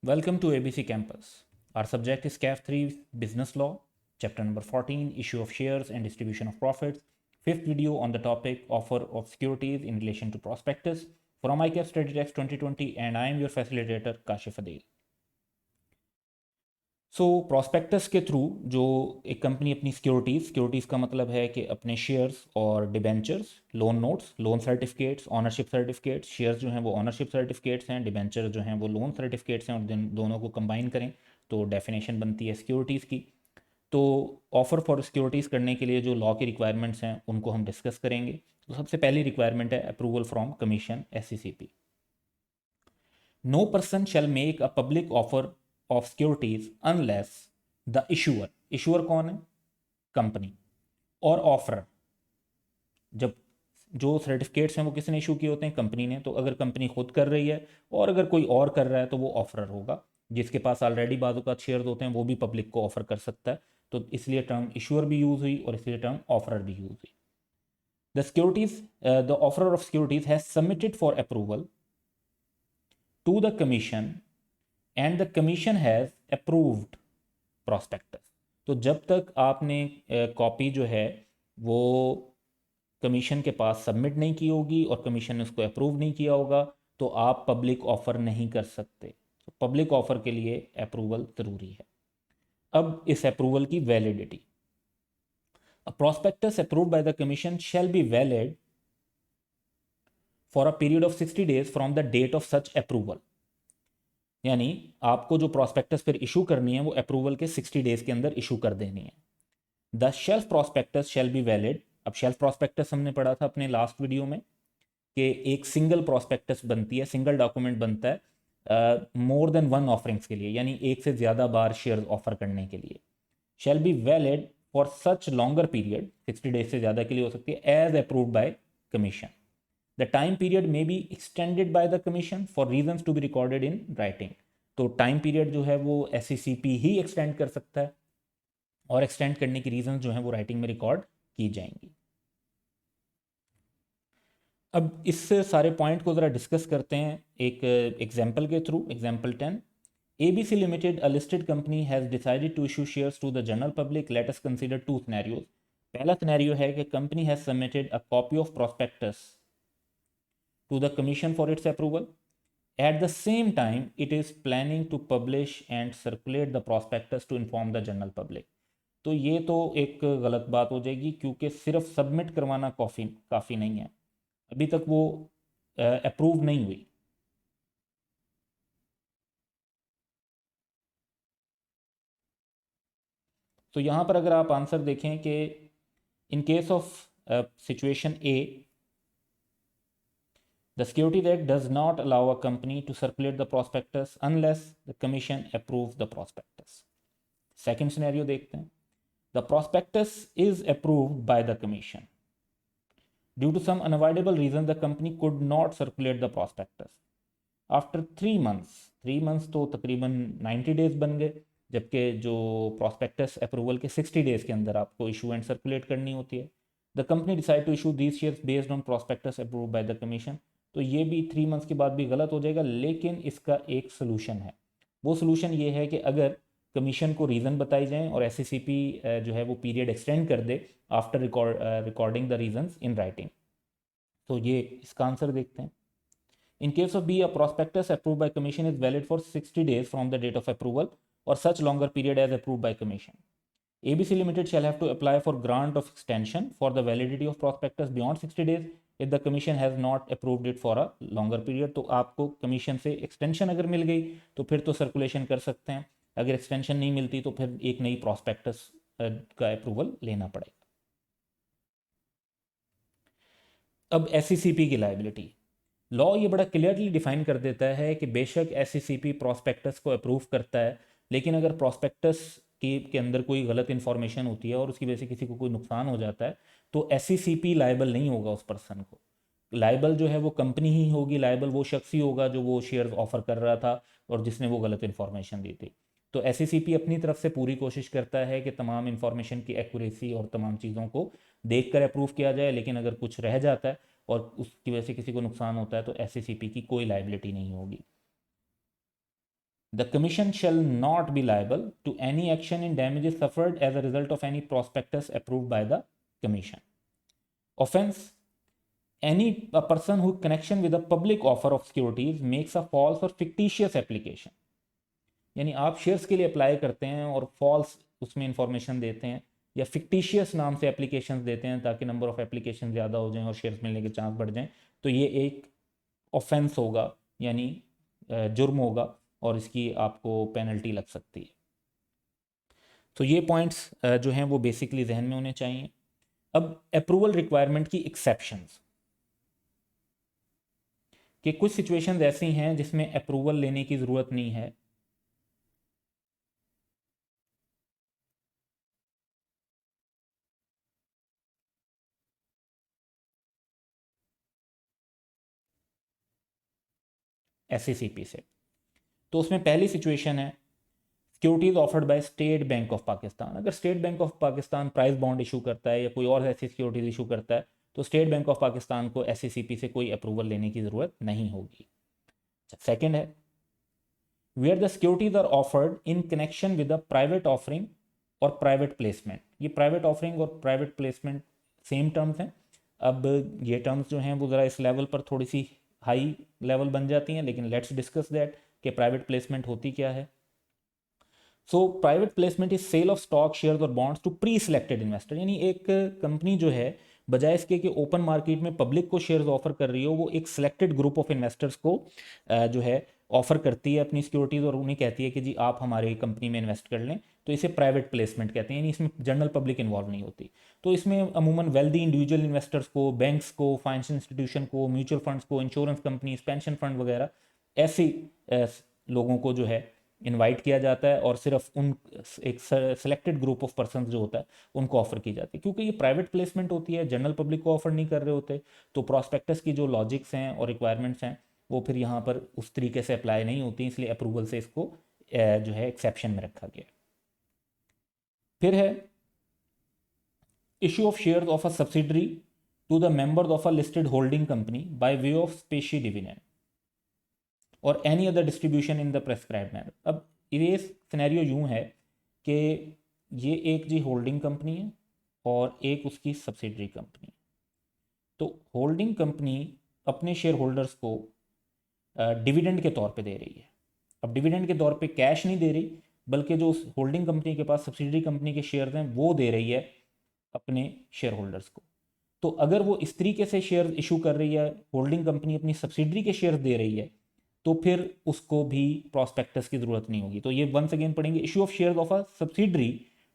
Welcome to ABC Campus. Our subject is CAF 3 Business Law, Chapter number 14 Issue of Shares and Distribution of Profits. Fifth video on the topic Offer of Securities in relation to Prospectus from ICAF Study Text 2020, and I am your facilitator Kashif Adil. Prospectus के through जो एक company अपनी securities का मतलब है कि अपने shares और debentures, loan notes, loan certificates, ownership certificates, shares जो हैं वो ऑनरशिप सर्टिफिकेट्स हैं, डिबेंचर जो हैं वो लोन सर्टिफिकेट्स हैं, और दोनों को कंबाइन करें तो डेफिनेशन बनती है सिक्योरिटीज़ की। तो ऑफ़र फॉर सिक्योरिटीज़ करने के लिए जो लॉ की रिक्वायरमेंट्स हैं उनको हम डिस्कस करेंगे। तो सबसे पहली रिक्वायरमेंट है approval from commission SCCP। No person shall make a public offer of securities unless the issuer कौन है? कंपनी। और ऑफर, जब जो सर्टिफिकेट्स हैं वो किसने इशू किए होते हैं? कंपनी ने। तो अगर कंपनी खुद कर रही है और अगर कोई और कर रहा है तो वो ऑफरर होगा। जिसके पास ऑलरेडी बाज़ शेयर्स होते हैं वो भी पब्लिक को ऑफर कर सकता है। तो इसलिए टर्म इशूअर भी यूज़ हुई और इसलिए टर्म ऑफरर भी यूज़ हुई। The offeror of securities has submitted for approval to the commission and the commission has approved prospectus। तो जब तक आपने कॉपी जो है वो कमीशन के पास सबमिट नहीं की होगी और कमीशन ने उसको अप्रूव नहीं किया होगा तो आप पब्लिक ऑफ़र नहीं कर सकते। तो पब्लिक ऑफ़र के लिए अप्रूवल ज़रूरी है। अब इस अप्रूवल की validity, a prospectus approved by the commission shall be valid for a period of 60 days from the date of such approval. यानी आपको जो प्रोस्पेक्टस फिर इशू करनी है वो अप्रूवल के 60 डेज के अंदर इशू कर देनी है। The shelf prospectus shell be valid. अब शेल्फ प्रोस्पेक्टस हमने पढ़ा था अपने लास्ट वीडियो में कि एक सिंगल प्रोस्पेक्टस बनती है, सिंगल डॉक्यूमेंट बनता है मोर देन वन ऑफरिंग्स के लिए, यानी एक से ज़्यादा बार शेयर ऑफर करने के लिए। Shall be valid for such longer period, 60 days से ज़्यादा के लिए हो सकती है, as approved by commission. The time period may be extended by the commission for reasons to be recorded in writing. तो टाइम पीरियड जो है वो SCCP ही एक्सटेंड कर सकता है और एक्सटेंड करने की रीजन जो है वो राइटिंग में रिकॉर्ड की जाएंगी। अब इस सारे पॉइंट को ज़रा डिस्कस करते हैं एक एग्जाम्पल के through. Example 10, ABC Limited, a listed company, has decided to issue shares to the general public. Let us consider two scenarios. पहला सिनेरियो है कि company has submitted a copy of prospectus to the commission for its approval. At the same time, it is planning to publish and circulate the prospectus to inform the general public. तो ये तो एक गलत बात हो जाएगी क्योंकि सिर्फ सबमिट करवाना काफ़ी नहीं है, अभी तक वो अप्रूव नहीं हुई। तो यहाँ पर अगर आप आंसर देखें कि in case of situation A, the Securities Act does not allow a company to circulate the prospectus unless the commission approves the prospectus. Second scenario देखते हैं। The prospectus is approved by the commission. Due to some unavoidable reason, the company could not circulate the prospectus. After 3 months, 3 months तो तकरीबन 90 days बन गए, जबकि जो prospectus approval के 60 days के अंदर आपको इशू एंड सर्कुलेट करनी होती है। The company decide to issue these shares based on prospectus approve by the commission. तो ये भी 3 मंथ्स के बाद भी गलत हो जाएगा, लेकिन इसका एक सोल्यूशन है। वो सोल्यूशन ये है कि अगर कमीशन को रीज़न बताई जाएँ और SCCP जो है वो पीरियड एक्सटेंड कर दे after recording the reasons in writing. तो ये इसका आंसर देखते हैं। In case of B, a prospectus approved by commission is valid for 60 days from the date of approval or such longer period as approved by commission. ABC Limited shall have to apply for grant of extension for the validity of prospectus beyond 60 days if the commission has not approved it for a longer period। तो आपको commission से extension अगर मिल गई तो फिर तो circulation कर सकते हैं, अगर एक्सटेंशन नहीं मिलती तो फिर एक नई प्रॉस्पेक्टस का अप्रूवल लेना पड़ेगा। अब SCCP की लाइबिलिटी, लॉ ये बड़ा क्लियरली डिफाइन कर देता है कि बेशक SCCP प्रॉस्पेक्टस को अप्रूव करता है, लेकिन अगर प्रॉस्पेक्टस के अंदर कोई गलत इन्फॉर्मेशन होती है और उसकी वजह से किसी को कोई नुकसान हो जाता है तो SCCP लाइबल नहीं होगा उस पर्सन को। लाइबल जो है वो कंपनी ही होगी, लाइबल वो शख्स ही होगा जो वो शेयर ऑफर कर रहा था और जिसने वो गलत इन्फॉर्मेशन दी थी। तो SCCP अपनी तरफ से पूरी कोशिश करता है कि तमाम इन्फॉर्मेशन की एक्यूरेसी और तमाम चीज़ों को देख कर अप्रूव किया जाए, लेकिन अगर कुछ रह जाता है और उसकी वजह से किसी को नुकसान होता है तो SCCP की कोई लाइबिलिटी नहीं होगी। The commission shall not be liable to any action in damages suffered as a result of any prospectus approved by the commission. Offense: any a person who connection with a public offer of securities makes a false or fictitious application, यानी आप shares के लिए apply करते हैं और false उसमें information देते हैं या फिक्टिशियस नाम से एप्लीकेशन देते हैं ताकि नंबर ऑफ एप्लीकेशन ज़्यादा हो जाएं और शेयर्स मिलने के चांस बढ़ जाएं, तो ये एक ऑफेंस होगा, यानी जुर्म होगा और इसकी आपको पेनल्टी लग सकती है। तो ये पॉइंट्स जो हैं वो बेसिकली जहन में होने चाहिए। अब अप्रूवल रिक्वायरमेंट की एक्सेप्शंस, कि कुछ सिचुएशंस ऐसी हैं जिसमें अप्रूवल लेने की ज़रूरत नहीं है। SECP से तो उसमें पहली सिचुएशन है securities offered by state bank of Pakistan. अगर state bank of Pakistan price bond issue करता है या कोई और ऐसी सिक्योरिटीज इशू करता है तो स्टेट बैंक ऑफ पाकिस्तान को SECP से कोई अप्रूवल लेने की ज़रूरत नहीं होगी। सेकेंड है where the securities are offered in connection with the private offering और प्राइवेट प्लेसमेंट। ये प्राइवेट ऑफरिंग और प्राइवेट प्लेसमेंट सेम टर्म्स हैं। अब ये टर्म्स जो हैं वो ज़रा इस लेवल पर थोड़ी सी हाई लेवल बन जाती हैं, लेकिन लेट्स डिस्कस दैट कि प्राइवेट प्लेसमेंट होती क्या है। So private placement is sale of stock shares or bonds to pre selected investor, यानी एक कंपनी जो है बजाय इसके कि ओपन मार्केट में पब्लिक को शेयर्स ऑफर कर रही हो, वो एक सिलेक्टेड ग्रुप ऑफ इन्वेस्टर्स को जो है ऑफर करती है अपनी सिक्योरिटीज़ और उन्हें कहती है कि जी आप हमारी कंपनी में इन्वेस्ट कर लें। तो इसे प्राइवेट प्लेसमेंट कहते हैं, यानी इसमें जनरल पब्लिक इन्वॉल्व नहीं होती। तो इसमें अमूमन वेल्दी इंडिविजुअल इन्वेस्टर्स को, बैंक्स को, फाइनेंशियल इंस्टीट्यूशन को, म्यूचुअल फंड्स को, इंश्योरेंस कंपनीज, पेंशन फंड वगैरह ऐसे लोगों को जो है इनवाइट किया जाता है और सिर्फ उन एक सेलेक्टेड ग्रुप ऑफ पर्सन्स जो होता है उनको ऑफर की जाती है। क्योंकि ये प्राइवेट प्लेसमेंट होती है, जनरल पब्लिक को ऑफर नहीं कर रहे होते, तो प्रॉस्पेक्टस की जो लॉजिक्स हैं और रिक्वायरमेंट्स हैं वो फिर यहाँ पर उस तरीके से अप्लाई नहीं होती, इसलिए अप्रूवल से इसको जो है एक्सेप्शन में रखा गया। फिर है issue of shares of a subsidiary to the members of a listed holding company by way of specie dividend or any other distribution in the prescribe manner. अब ये सिनेरियो यूँ है कि ये एक जी होल्डिंग कंपनी है और एक उसकी सब्सिडरी कंपनी। तो होल्डिंग कंपनी अपने शेयर होल्डर्स को डिविडेंड के तौर पे दे रही है। अब डिविडेंड के तौर पे कैश नहीं दे रही, बल्कि जो उस होल्डिंग कंपनी के पास सब्सिडरी कंपनी के शेयर हैं वो दे रही है अपने शेयर होल्डर्स को। तो अगर वो इस तरीके से शेयर इशू कर रही है, होल्डिंग कंपनी अपनी सब्सिडरी के शेयर दे रही है, तो फिर उसको भी प्रॉस्पेक्टस की जरूरत नहीं होगी। तो ये वंस अगेन पढ़ेंगे, issue of share of a subsidiary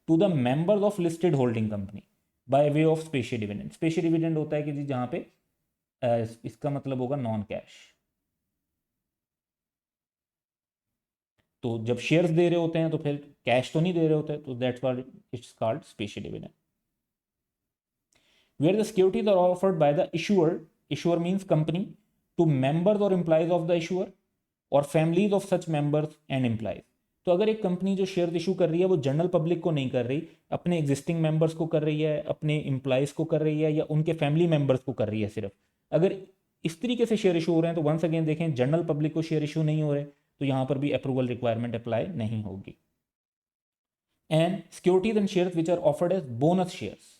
to the members of listed holding company by way of special dividend. Special dividend होता है कि जी जहाँ पे इसका मतलब होगा नॉन कैश। तो जब शेयर्स दे रहे होते हैं तो फिर कैश तो नहीं दे रहे होते, तो that's what it's called special dividend. Where the securities are offered by the issuer means company, to members or employees of the issuer और families of such members and employees। तो अगर एक कंपनी जो शेयर इशू कर रही है वो general public को नहीं कर रही, अपने एग्जिस्टिंग मेंबर्स को कर रही है, अपने एम्प्लॉयज़ को कर रही है या उनके फैमिली मेंबर्स को कर रही है सिर्फ, अगर इस तरीके से शेयर इशू हो रहे हैं तो वंस अगेन देखें जनरल पब्लिक को शेयर इशू नहीं हो रहे, तो यहाँ पर भी अप्रूवल रिक्वायरमेंट अप्लाई नहीं होगी। And securities and shares which are offered as bonus shares.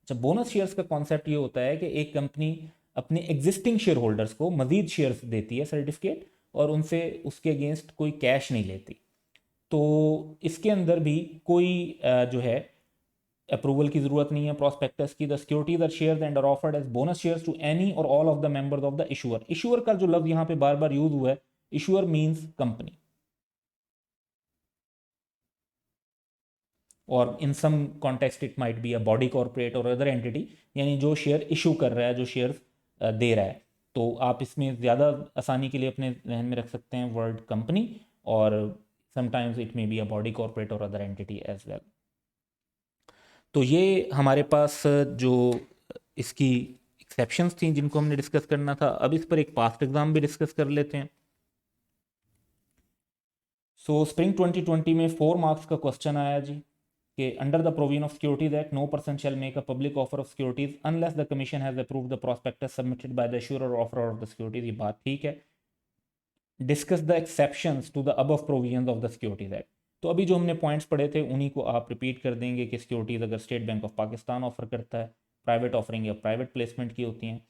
अच्छा, बोनस शेयर्स का कॉन्सेप्ट ये होता है कि एक कंपनी अपने एग्जिस्टिंग शेयर होल्डर्स को मजीद शेयर्स देती है सर्टिफिकेट और उनसे उसके अगेंस्ट कोई कैश नहीं लेती। तो इसके अंदर भी कोई जो है अप्रूवल की जरूरत नहीं है प्रॉस्पेक्टस की। The securities are shares and are offered as bonus shares to any or all of the members of the issuer. Issuer का जो लफ्ज यहाँ पे बार बार यूज हुआ है, issuer means company, or in some context it might be a body corporate or other entity, यानी जो share issue कर रहा है, जो शेयर दे रहा है। तो आप इसमें ज़्यादा आसानी के लिए अपने जहन में रख सकते हैं वर्ड कंपनी, और sometimes it may be a body corporate or other entity as well. तो ये हमारे पास जो इसकी एक्सेप्शंस थी जिनको हमने डिस्कस करना था। अब इस पर एक पास्ट एग्जाम भी डिस्कस कर लेते हैं। सो स्प्रिंग 2020 में 4 मार्क्स का क्वेश्चन आया जी कि under the provision of securities act no person shall make a public offer of securities unless the commission has approved the prospectus submitted by the issuer और ऑफर ऑफ द सिक्योरिटीज। ये बात ठीक है, discuss the exceptions to the above provisions of the securities act. तो अभी जो हमने points पढ़े थे उन्हीं को आप रिपीट कर देंगे कि सिक्योरिटीज़ अगर state bank of Pakistan offer करता है, प्राइवेट ऑफरिंग या प्राइवेट प्लेसमेंट की होती हैं,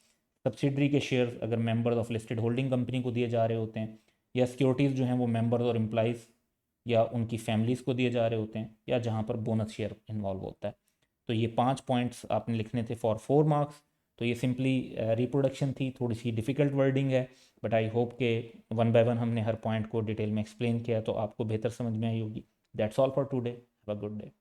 सब्सिडरी के शेयर्स अगर members of listed holding company को दिए जा रहे होते हैं, या सिक्योरिटीज़ जो हैं वो मेंबर्स और एम्प्लॉइज़ या उनकी फैमिलीज़ को दिए जा रहे होते हैं, या जहाँ पर बोनस शेयर इन्वॉल्व होता है। तो ये 5 पॉइंट्स आपने लिखने थे फॉर 4 मार्क्स। तो ये सिंपली रिप्रोडक्शन थी, थोड़ी सी डिफ़िकल्ट वर्डिंग है, बट आई होप के वन बाय वन हमने हर पॉइंट को डिटेल में एक्सप्लेन किया तो आपको बेहतर समझ में आई होगी। That's all for today, have a good day.